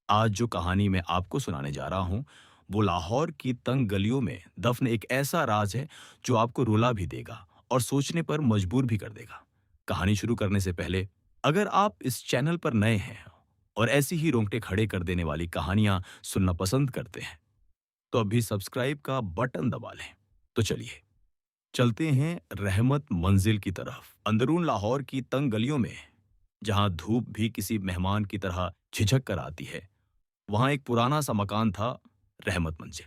आज जो कहानी मैं आपको सुनाने जा रहा हूँ, वो लाहौर की तंग गलियों में दफन एक ऐसा राज है जो आपको रुला भी देगा और सोचने पर मजबूर भी कर देगा। कहानी शुरू करने से पहले, अगर आप इस चैनल पर नए हैं और ऐसी ही रोंगटे खड़े कर देने वाली कहानियां सुनना पसंद करते हैं, तो अभी सब्सक्राइब का बटन दबा लें। तो चलिए, चलते हैं रहमत मंजिल की तरफ। अंदरून लाहौर की तंग गलियों में, जहां धूप भी किसी मेहमान की तरह झिझक कर आती है, वहां एक पुराना सा मकान था, रहमत मंजिल।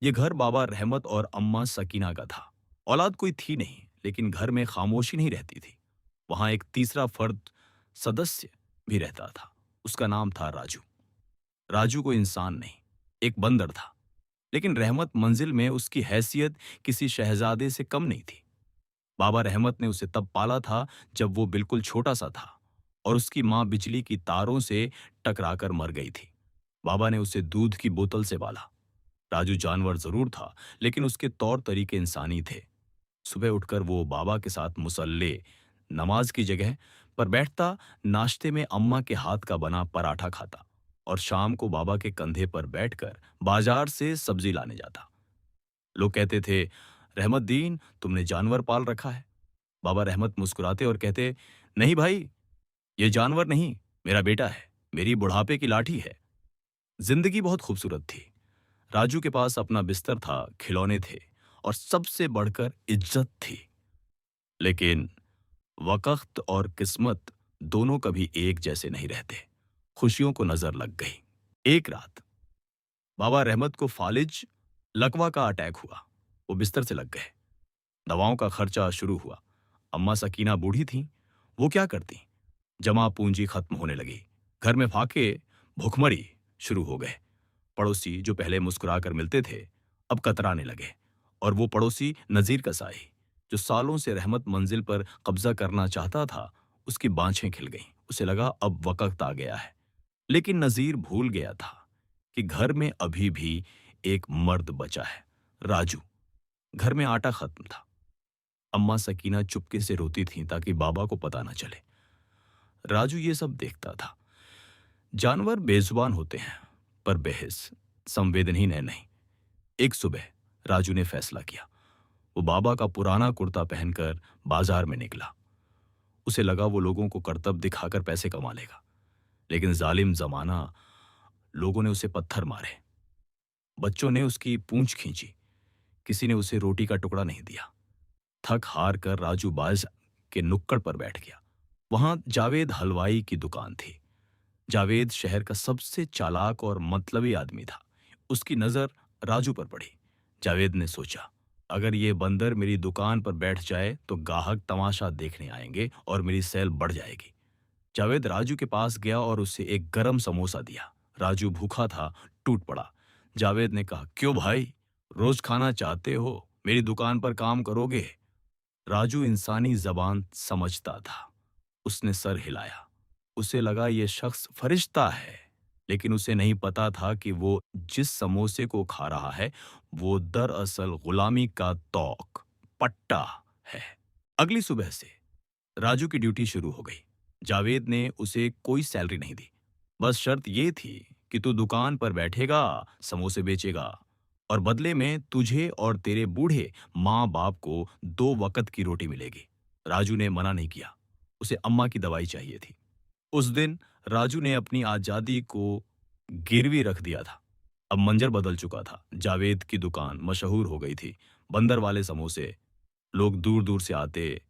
ये घर बाबा रहमत और अम्मा सकीना का था। औलाद कोई थी नहीं, लेकिन घर में खामोशी नहीं रहती थी। वहां एक तीसरा फर्द सदस्य भी रहता था। उसका नाम था राजू। राजू को इंसान नहीं, एक बंदर था। लेकिन रहमत मंजिल में उसकी हैसियत किसी शहजादे से कम नहीं थी। बाबा रहमत ने उसे तब पाला था जब वो बिल्कुल छोटा सा था और उसकी मां बिजली की तारों से टकराकर मर गई थी। बाबा ने उसे दूध की बोतल से पाला। राजू जानवर जरूर था, लेकिन उसके तौर तरीके इंसानी थे। सुबह उठकर वो बाबा के साथ मुसल्ले, नमाज की जगह पर बैठता, नाश्ते में अम्मा के हाथ का बना पराठा खाता और शाम को बाबा के कंधे पर बैठकर बाजार से सब्जी लाने जाता। लोग कहते थे, रहमत दीन, तुमने जानवर पाल रखा है। बाबा रहमत मुस्कुराते और कहते, नहीं भाई, ये जानवर नहीं, मेरा बेटा है, मेरी बुढ़ापे की लाठी है। जिंदगी बहुत खूबसूरत थी। राजू के पास अपना बिस्तर था, खिलौने थे और सबसे बढ़कर इज्जत थी। लेकिन वक्त और किस्मत दोनों कभी एक जैसे नहीं रहते। खुशियों को नजर लग गई। एक रात बाबा रहमत को फालिज लकवा का अटैक हुआ। वो बिस्तर से लग गए। दवाओं का खर्चा शुरू हुआ। अम्मा सकीना बूढ़ी थीं। वो क्या करती? जमा पूंजी खत्म होने लगी। घर में फाके, भुखमरी शुरू हो गए। पड़ोसी जो पहले मुस्कुराकर मिलते थे, अब कतराने लगे। और वो पड़ोसी नजीर कसाई, जो सालों से रहमत मंजिल पर कब्जा करना चाहता था, उसकी बाँछें खिल गईं। उसे लगा अब वक्त आ गया है। लेकिन नजीर भूल गया था कि घर में अभी भी एक मर्द बचा है, राजू। घर में आटा खत्म था। अम्मा सकीना चुपके से रोती थीं ताकि बाबा को पता न चले। राजू ये सब देखता था। जानवर बेजुबान होते हैं, पर बेहिस, संवेदनहीन है नहीं। एक सुबह राजू ने फैसला किया। वो बाबा का पुराना कुर्ता पहनकर बाजार में निकला। उसे लगा वो लोगों को करतब दिखाकर पैसे कमा लेगा। लेकिन जालिम जमाना, लोगों ने उसे पत्थर मारे। बच्चों ने उसकी पूंछ खींची। किसी ने उसे रोटी का टुकड़ा नहीं दिया। थक हार कर राजू बाज के नुक्कड़ पर बैठ गया। वहां जावेद हलवाई की दुकान थी। जावेद शहर का सबसे चालाक और मतलबी आदमी था। उसकी नजर राजू पर पड़ी। जावेद ने सोचा, अगर ये बंदर मेरी दुकान पर बैठ जाए तो गाहक तमाशा देखने आएंगे और मेरी सेल बढ़ जाएगी। जावेद राजू के पास गया और उसे एक गरम समोसा दिया। राजू भूखा था, टूट पड़ा। जावेद ने कहा, क्यों भाई, रोज खाना चाहते हो, मेरी दुकान पर काम करोगे? राजू इंसानी जबान समझता था। उसने सर हिलाया। उसे लगा ये शख्स फरिश्ता है। लेकिन उसे नहीं पता था कि वो जिस समोसे को खा रहा है, वो दरअसल गुलामी का तौक, पट्टा है। अगली सुबह से राजू की ड्यूटी शुरू हो गई। जावेद ने उसे कोई सैलरी नहीं दी। बस शर्त ये थी कि तू दुकान पर बैठेगा, समोसे बेचेगा और बदले में तुझे और तेरे बूढ़े माँ बाप को 2 वक्त की रोटी मिलेगी। राजू ने मना नहीं किया। उसे अम्मा की दवाई चाहिए थी। उस दिन राजू ने अपनी आजादी को गिरवी रख दिया था। अब मंजर बदल चुका था। जावेद की दुकान मशहूर हो गई थी। बंदर वाले समोसे, लोग दूर दूर से आते।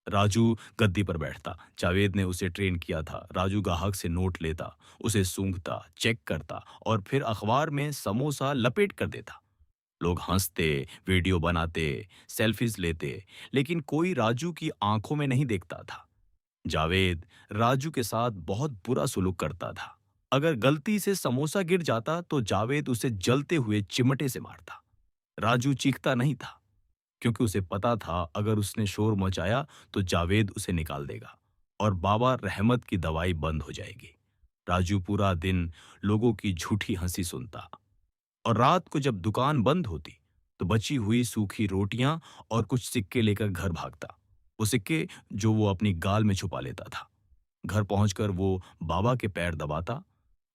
राजू गद्दी पर बैठता। जावेद ने उसे ट्रेन किया था। राजू ग्राहक से नोट लेता, उसे सूंघता, चेक करता और फिर अखबार में समोसा लपेट कर देता। लोग हंसते, वीडियो बनाते, सेल्फीज लेते, लेकिन कोई राजू की आंखों में नहीं देखता था। जावेद राजू के साथ बहुत बुरा सुलूक करता था। अगर गलती से समोसा गिर जाता तो जावेद उसे जलते हुए चिमटे से मारता। राजू चीखता नहीं था, क्योंकि उसे पता था अगर उसने शोर मचाया तो जावेद उसे निकाल देगा और बाबा रहमत की दवाई बंद हो जाएगी। राजू पूरा दिन लोगों की झूठी हंसी सुनता और रात को जब दुकान बंद होती तो बची हुई सूखी रोटियां और कुछ सिक्के लेकर घर भागता। वो सिक्के जो वो अपनी गाल में छुपा लेता था। घर पहुंचकर वो बाबा के पैर दबाता।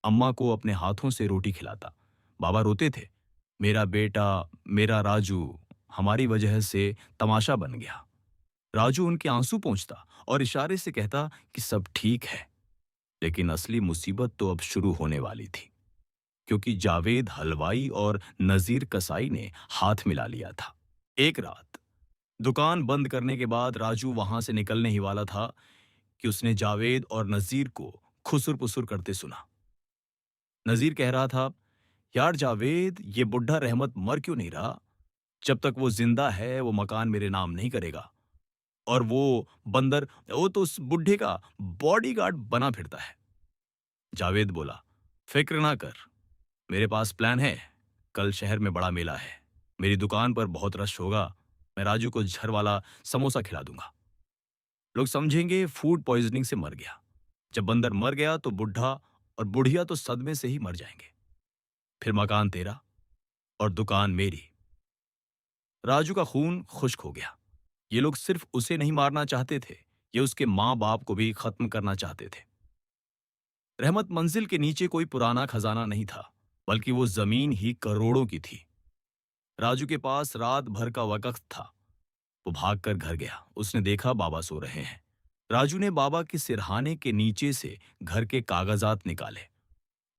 अम्मा को अपने हाथों से रोटी खिलाता। बाबा रोते थे, मेरा बेटा, मेरा राजू हमारी वजह से तमाशा बन गया। राजू उनके आंसू पोंछता और इशारे से कहता कि सब ठीक है। लेकिन असली मुसीबत तो अब शुरू होने वाली थी, क्योंकि जावेद हलवाई और नजीर कसाई ने हाथ मिला लिया था। एक रात दुकान बंद करने के बाद राजू वहां से निकलने ही वाला था कि उसने जावेद और नजीर को खुसुर पुसुर करते सुना। नजीर कह रहा था, यार जावेद, ये बुढ़ा रहमत मर क्यों नहीं रहा? जब तक वो जिंदा है वो मकान मेरे नाम नहीं करेगा। और वो बंदर, वो तो उस बुढ़े का बॉडीगार्ड बना फिरता है। जावेद बोला, फिक्र ना कर, मेरे पास प्लान है। कल शहर में बड़ा मेला है, मेरी दुकान पर बहुत रश होगा। मैं राजू को झर वाला समोसा खिला दूंगा। लोग समझेंगे फूड पॉइजनिंग से मर गया। जब बंदर मर गया तो बुढ़ा और बुढ़िया तो सदमे से ही मर जाएंगे। फिर मकान तेरा और दुकान मेरी। राजू का खून खुश्क हो गया। ये लोग सिर्फ उसे नहीं मारना चाहते थे, ये उसके मां बाप को भी खत्म करना चाहते थे। रहमत मंजिल के नीचे कोई पुराना खजाना नहीं था, बल्कि वो जमीन ही करोड़ों की थी। राजू के पास रात भर का वक्त था। वो भागकर घर गया। उसने देखा बाबा सो रहे हैं। राजू ने बाबा के सिरहाने के नीचे से घर के कागजात निकाले।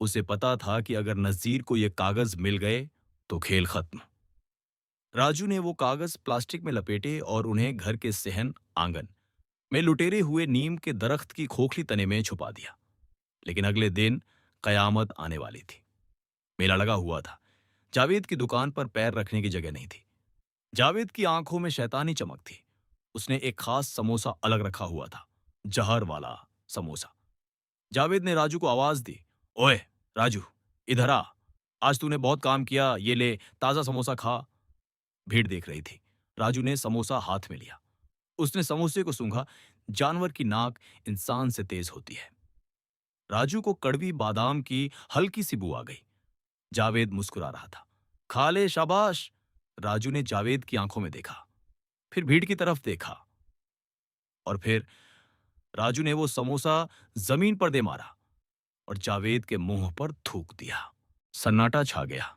उसे पता था कि अगर नजीर को ये कागज मिल गए तो खेल खत्म। राजू ने वो कागज प्लास्टिक में लपेटे और उन्हें घर के सहन आंगन में लुटेरे हुए नीम के दरख्त की खोखली तने में छुपा दिया। लेकिन अगले दिन कयामत आने वाली थी। मेला लगा हुआ था। जावेद की दुकान पर पैर रखने की जगह नहीं थी। जावेद की आंखों में शैतानी चमक थी। उसने एक खास समोसा अलग रखा हुआ था, जहर वाला समोसा। जावेद ने राजू को आवाज दी, ओए राजू, इधर आ। आज तूने बहुत काम किया, ये ले ताजा समोसा खा। भीड़ देख रही थी। राजू ने समोसा हाथ में लिया। उसने समोसे को सूंघा। जानवर की नाक इंसान से तेज होती है। राजू को कड़वी बादाम की हल्की सी बू आ गई। जावेद मुस्कुरा रहा था। खा ले, शाबाश। राजू ने जावेद की आंखों में देखा, फिर भीड़ की तरफ देखा, और फिर राजू ने वो समोसा जमीन पर दे मारा और जावेद के मुंह पर थूक दिया। सन्नाटा छा गया।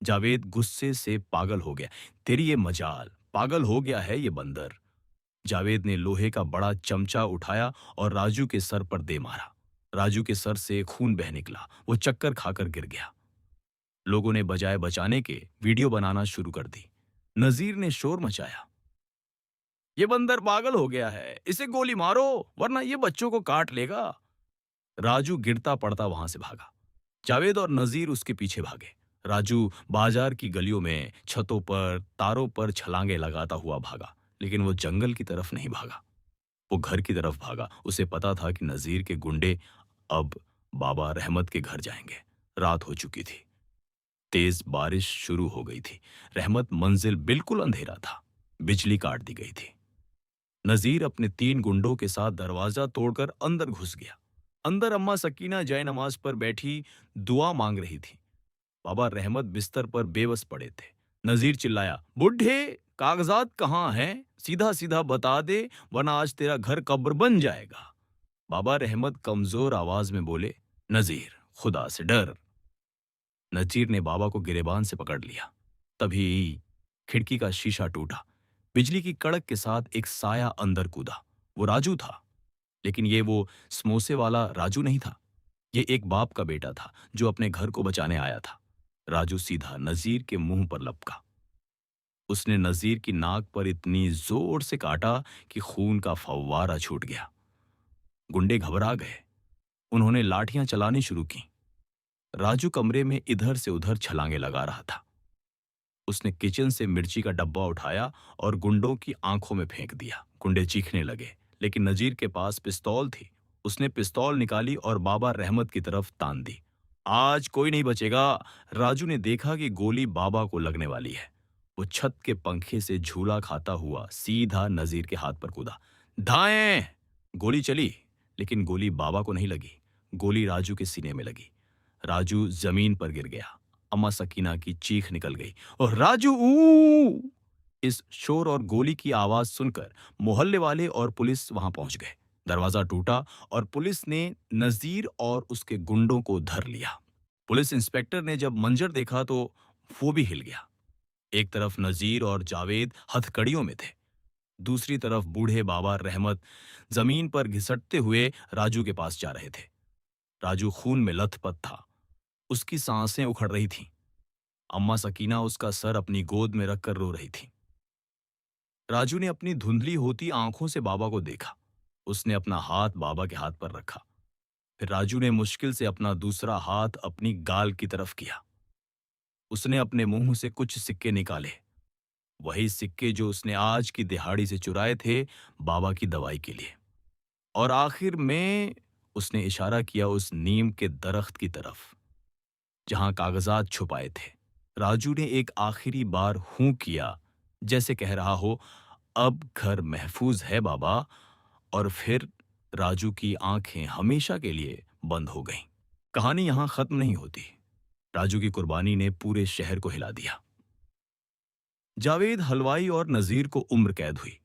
जावेद गुस्से से पागल हो गया। तेरी ये मजाल, पागल हो गया है ये बंदर। जावेद ने लोहे का बड़ा चमचा उठाया और राजू के सर पर दे मारा। राजू के सर से खून बह निकला। वो चक्कर खाकर गिर गया। लोगों ने बजाय बचाने के वीडियो बनाना शुरू कर दी। नजीर ने शोर मचाया, ये बंदर पागल हो गया है, इसे गोली मारो वरना ये बच्चों को काट लेगा। राजू गिरता पड़ता वहां से भागा। जावेद और नजीर उसके पीछे भागे। राजू बाजार की गलियों में, छतों पर, तारों पर छलांगे लगाता हुआ भागा। लेकिन वो जंगल की तरफ नहीं भागा, वो घर की तरफ भागा। उसे पता था कि नजीर के गुंडे अब बाबा रहमत के घर जाएंगे। रात हो चुकी थी। तेज बारिश शुरू हो गई थी। रहमत मंजिल बिल्कुल अंधेरा था। बिजली काट दी गई थी। नजीर अपने 3 गुंडों के साथ दरवाजा तोड़कर अंदर घुस गया। अंदर अम्मा सकीना जय नमाज पर बैठी दुआ मांग रही थी। बाबा रहमत बिस्तर पर बेबस पड़े थे। नजीर चिल्लाया, बुढ़े, कागजात कहाँ हैं? सीधा सीधा बता दे वरना आज तेरा घर कब्र बन जाएगा। बाबा रहमत कमजोर आवाज में बोले, नजीर, खुदा से डर। नजीर ने बाबा को गिरेबान से पकड़ लिया। तभी खिड़की का शीशा टूटा। बिजली की कड़क के साथ एक साया अंदर कूदा। वो राजू था। लेकिन ये वो समोसे वाला राजू नहीं था। ये एक बाप का बेटा था जो अपने घर को बचाने आया था। राजू सीधा नजीर के मुंह पर लपका। उसने नजीर की नाक पर इतनी जोर से काटा कि खून का फव्वारा छूट गया। गुंडे घबरा गए। उन्होंने लाठियां चलानी शुरू की। राजू कमरे में इधर से उधर छलांगे लगा रहा था। उसने किचन से मिर्ची का डब्बा उठाया और गुंडों की आंखों में फेंक दिया। गुंडे चीखने लगे, लेकिन नजीर के पास पिस्तौल थी। उसने पिस्तौल निकाली और बाबा रहमत की तरफ तान दी। आज कोई नहीं बचेगा। राजू ने देखा कि गोली बाबा को लगने वाली है। वो छत के पंखे से झूला खाता हुआ सीधा नजीर के हाथ पर कूदा। दाएं! गोली चली, लेकिन गोली बाबा को नहीं लगी। गोली राजू के सीने में लगी। राजू जमीन पर गिर गया। अम्मा सकीना की चीख निकल गई, और राजू ऊ! इस शोर और गोली की आवाज सुनकर मोहल्ले वाले और पुलिस वहां पहुंच गए। दरवाजा टूटा और पुलिस ने नज़ीर और उसके गुंडों को धर लिया। पुलिस इंस्पेक्टर ने जब मंजर देखा तो वो भी हिल गया। एक तरफ नज़ीर और जावेद हथकड़ियों में थे, दूसरी तरफ बूढ़े बाबा रहमत जमीन पर घिसटते हुए राजू के पास जा रहे थे। राजू खून में लथपथ था, उसकी सांसें उखड़ रही थीं। अम्मा सकीना उसका सर अपनी गोद में रखकर रो रही थी। राजू ने अपनी धुंधली होती आंखों से बाबा को देखा। उसने अपना हाथ बाबा के हाथ पर रखा। फिर राजू ने मुश्किल से अपना दूसरा हाथ अपनी गाल की तरफ किया। उसने अपने मुंह से कुछ सिक्के निकाले, वही सिक्के जो उसने आज की दिहाड़ी से चुराए थे बाबा की दवाई के लिए। और आखिर में उसने इशारा किया उस नीम के दरख्त की तरफ जहां कागजात छुपाए थे। राजू ने एक आखिरी बार हूं किया, जैसे कह रहा हो अब घर महफूज है बाबा, और फिर राजू की आंखें हमेशा के लिए बंद हो गईं। कहानी यहां खत्म नहीं होती। राजू की कुर्बानी ने पूरे शहर को हिला दिया। जावेद हलवाई और नजीर को उम्र कैद हुई।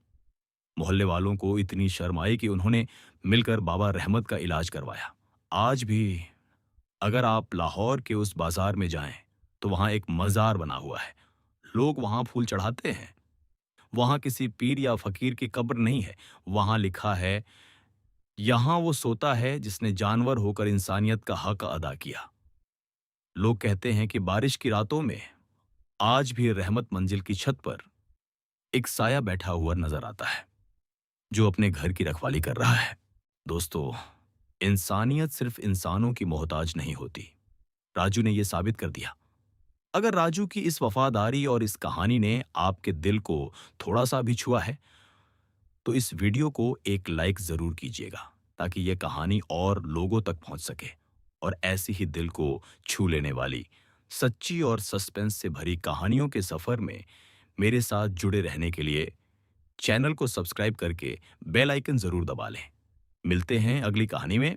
मोहल्ले वालों को इतनी शर्म आई कि उन्होंने मिलकर बाबा रहमत का इलाज करवाया। आज भी अगर आप लाहौर के उस बाजार में जाएं तो वहां एक मजार बना हुआ है। लोग वहां फूल चढ़ाते हैं। वहां किसी पीर या फकीर की कब्र नहीं है। वहां लिखा है, यहां वो सोता है जिसने जानवर होकर इंसानियत का हक अदा किया। लोग कहते हैं कि बारिश की रातों में आज भी रहमत मंजिल की छत पर एक साया बैठा हुआ नजर आता है, जो अपने घर की रखवाली कर रहा है। दोस्तों, इंसानियत सिर्फ इंसानों की मोहताज नहीं होती। राजू ने यह साबित कर दिया। अगर राजू की इस वफादारी और इस कहानी ने आपके दिल को थोड़ा सा भी छुआ है, तो इस वीडियो को एक लाइक जरूर कीजिएगा, ताकि यह कहानी और लोगों तक पहुंच सके। और ऐसी ही दिल को छू लेने वाली, सच्ची और सस्पेंस से भरी कहानियों के सफर में मेरे साथ जुड़े रहने के लिए चैनल को सब्सक्राइब करके बेल आइकन जरूर दबा लें। मिलते हैं अगली कहानी में।